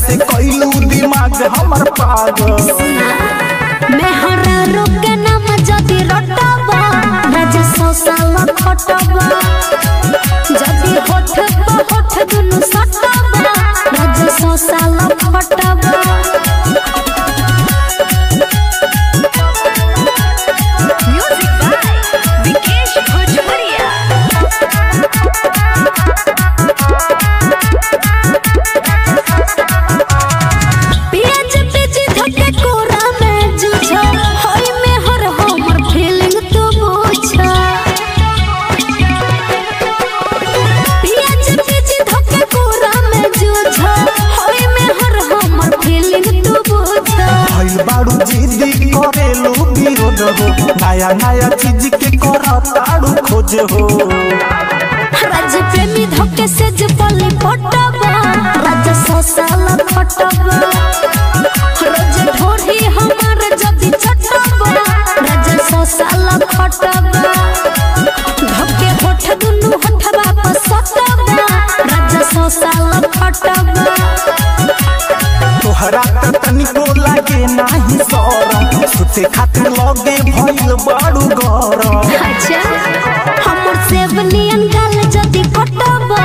से कैलू दिमाग हमर पागल। मैं हरा रोके नाम जदी रटबा राजा 100 साल खटबा जदी होठ पे होठ दुनु सटबा राजा 100 साल खटबा। बाड़ू जिद्दी करेलू विरोध हो नया नया चीज के करताड़ू खोज हो। राज प्रेमी धोखे से जपली पटबा राजा 100 साल खटबा रोज ढोरी हमार जदी चटबा राजा 100 साल खटबा धोखे होठ दुनु होठबा पर सटबा राजा 100 साल खटबा। तोहरा तनिको लागे नाही शरम सुते खातिर लगे भइल बाड़ू गरम। अच्छा हमर सेवनियन गाल जदी कटबा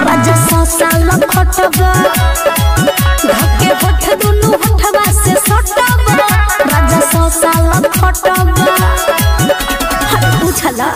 राजा 100 साल खटबा धके होठ दुनु होठबा से सटबा राजा 100 साल खटबा। पूछला